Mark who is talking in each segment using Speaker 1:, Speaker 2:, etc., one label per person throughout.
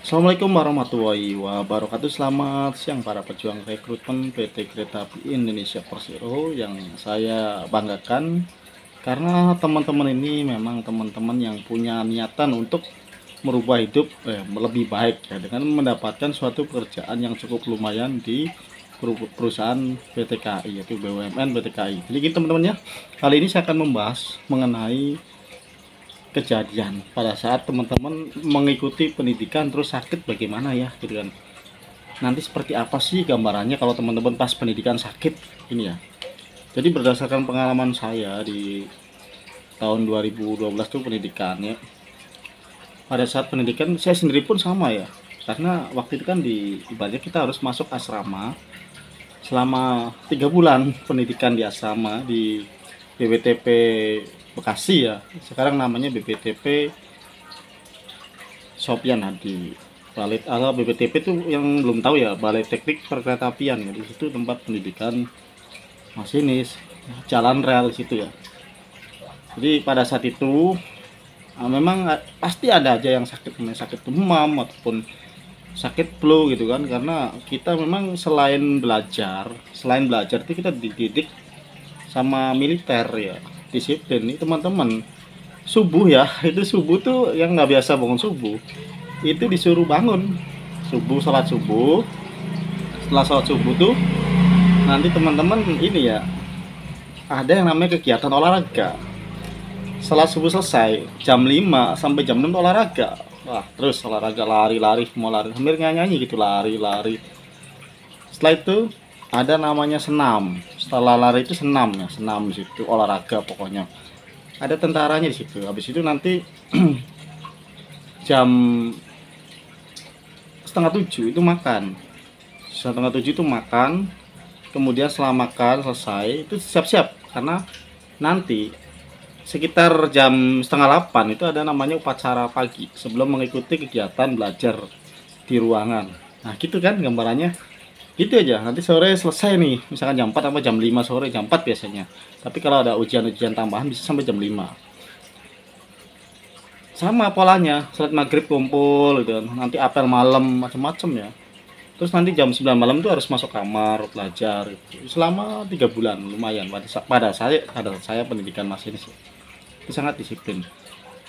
Speaker 1: Assalamualaikum warahmatullahi wabarakatuh. Selamat siang para pejuang rekrutmen PT Kereta Api Indonesia Persero yang saya banggakan karena teman-teman ini memang teman-teman yang punya niatan untuk merubah hidup lebih baik ya, dengan mendapatkan suatu pekerjaan yang cukup lumayan di perusahaan PT KAI, yaitu BUMN PT KAI. Jadi gitu teman-teman ya. Kali ini saya akan membahas mengenai kejadian pada saat teman-teman mengikuti pendidikan terus sakit bagaimana ya gitu kan. Nanti seperti apa sih gambarannya kalau teman-teman pas pendidikan sakit ini ya. Jadi berdasarkan pengalaman saya di tahun 2012 tuh pendidikannya. Pada saat pendidikan saya sendiri pun sama ya. Karena waktu itu kan di ibaratnya kita harus masuk asrama selama 3 bulan pendidikan di asrama di BPTP Bekasi ya. Sekarang namanya BPTP Sopyan Hadi. Balai BPTP itu yang belum tahu ya, Balai Teknik Perkeretaapian ya. Di situ tempat pendidikan masinis, jalan rel situ ya. Jadi pada saat itu memang pasti ada aja yang sakit, sakit demam ataupun sakit flu gitu kan, karena kita memang selain belajar itu kita dididik sama militer ya, disiplin nih teman-teman. Subuh ya, itu subuh tuh yang nggak biasa bangun subuh itu disuruh bangun subuh, sholat subuh. Setelah sholat subuh tuh nanti teman-teman ini ya, ada yang namanya kegiatan olahraga. Sholat subuh selesai jam 5 sampai jam 6 olahraga. Wah, terus olahraga, lari-lari, mau lari hampir nyanyi gitu, lari-lari. Setelah itu ada namanya senam. Setelah lari itu senam ya, senam di situ olahraga pokoknya. Ada tentaranya di situ. Habis itu nanti jam setengah 7 itu makan. Setengah 7 itu makan. Kemudian setelah makan selesai itu siap-siap karena nanti sekitar jam setengah 8 itu ada namanya upacara pagi sebelum mengikuti kegiatan belajar di ruangan. Nah gitu kan gambarannya. Gitu aja, nanti sore selesai nih, misalkan jam 4 atau jam 5 sore, jam 4 biasanya. Tapi kalau ada ujian-ujian tambahan bisa sampai jam 5. Sama polanya, salat maghrib kumpul gitu kan. Nanti apel malam macam-macam ya. Terus nanti jam 9 malam tuh harus masuk kamar belajar gitu. Selama 3 bulan lumayan pada saya pendidikan masinis itu sangat disiplin.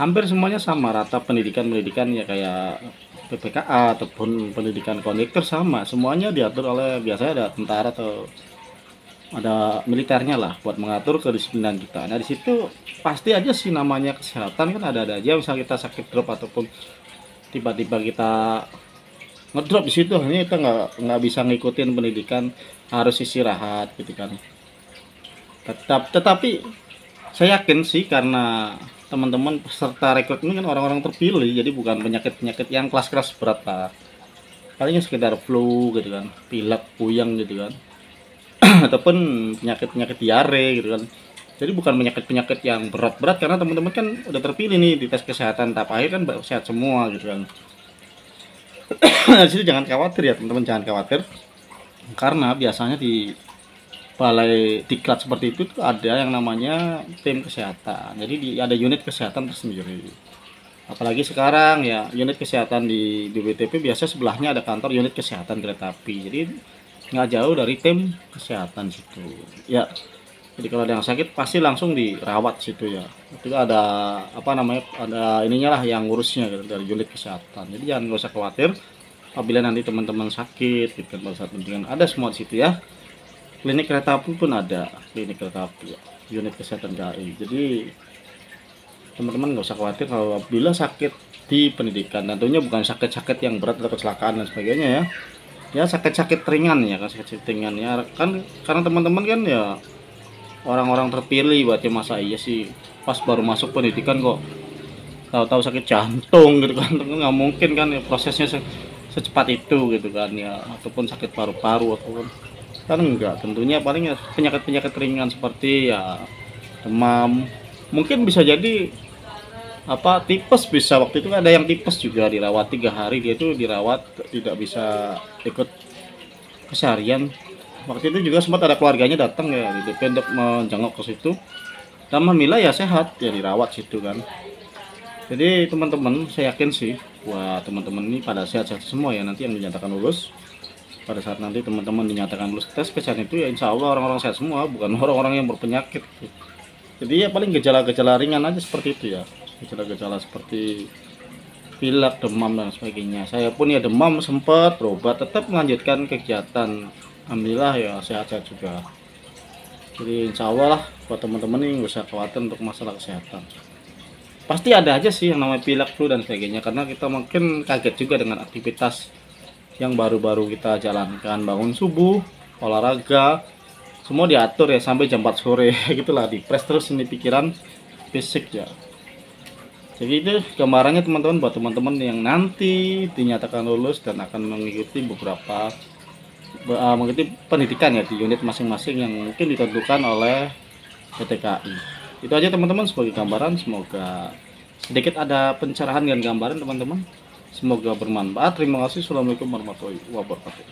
Speaker 1: Hampir semuanya sama rata, pendidikan ya kayak PPKA ataupun pendidikan kondektur sama, semuanya diatur oleh, biasanya ada tentara atau ada militernya lah buat mengatur kedisiplinan kita. Nah di situ pasti aja sih namanya kesehatan kan ada aja, misal kita sakit drop ataupun tiba-tiba kita ngedrop di situ, ini kita nggak bisa ngikutin pendidikan, harus istirahat gitu kan. Tetapi saya yakin sih karena teman-teman peserta rekrutmen kan orang-orang terpilih, jadi bukan penyakit-penyakit yang kelas-kelas berat lah. Palingnya sekedar flu gitu kan, pilek, puyeng gitu kan. Ataupun penyakit-penyakit diare gitu kan. Jadi bukan penyakit-penyakit yang berat-berat karena teman-teman kan udah terpilih nih di tes kesehatan tahap akhir kan sehat semua gitu kan. Di situ jangan khawatir ya teman-teman, jangan khawatir. Karena biasanya di balai diklat seperti itu tuh ada yang namanya tim kesehatan. Jadi ada unit kesehatan tersendiri. Apalagi sekarang ya, unit kesehatan di BPTP biasa sebelahnya ada kantor unit kesehatan kereta api. Jadi nggak jauh dari tim kesehatan situ. Ya, jadi kalau ada yang sakit pasti langsung dirawat situ ya. Itu ada apa namanya, ada ininya lah yang ngurusnya gitu, dari unit kesehatan. Jadi jangan, nggak usah khawatir apabila nanti teman-teman sakit gitu kan, pada saat pendidikan ada semua di situ ya. Klinik kereta api pun ada, klinik kereta api ya, unit kesehatan KAI. Jadi teman-teman nggak usah khawatir kalau bila sakit di pendidikan. Tentunya bukan sakit-sakit yang berat atau kecelakaan dan sebagainya ya. Ya sakit-sakit ringan ya, kan sakit ringan ya kan, karena teman-teman kan ya orang-orang terpilih, buat ya masa iya sih pas baru masuk pendidikan kok tahu-tahu sakit jantung gitu kan. Nggak mungkin kan ya, prosesnya secepat itu gitu kan ya, ataupun sakit paru-paru ataupun kan enggak. Tentunya paling ya penyakit-penyakit ringan seperti ya demam, mungkin bisa jadi apa tipes, bisa waktu itu ada yang tipes juga dirawat 3 hari, dia itu dirawat tidak bisa ikut keseharian. Waktu itu juga sempat ada keluarganya datang ya gitu untuk menjenguk ke situ, dan alhamdulillah ya sehat ya, dirawat situ kan. Jadi teman-teman saya yakin sih buat teman-teman ini pada sehat-sehat semua ya, nanti yang dinyatakan lulus. Pada saat nanti teman-teman dinyatakan lulus tes kesehatan itu ya insya Allah orang-orang sehat semua, bukan orang-orang yang berpenyakit. Jadi ya paling gejala-gejala ringan aja seperti itu ya, gejala-gejala seperti pilek, demam dan sebagainya. Saya pun ya demam sempat berobat, tetap melanjutkan kegiatan. Alhamdulillah ya sehat-sehat juga. Jadi insya Allah lah buat teman-teman ini nggak usah khawatir untuk masalah kesehatan. Pasti ada aja sih yang namanya pilek, flu dan sebagainya, karena kita mungkin kaget juga dengan aktivitas yang baru-baru kita jalankan, bangun subuh, olahraga, semua diatur ya sampai jam 4 sore gitulah, di press terus ini pikiran fisik ya. Jadi itu gambarannya teman-teman, buat teman-teman yang nanti dinyatakan lulus dan akan mengikuti beberapa mengikuti pendidikan ya di unit masing-masing yang mungkin ditentukan oleh PTKI. Itu aja teman-teman sebagai gambaran, semoga sedikit ada pencerahan dan gambaran teman-teman. Semoga bermanfaat. Terima kasih. Assalamualaikum warahmatullahi wabarakatuh.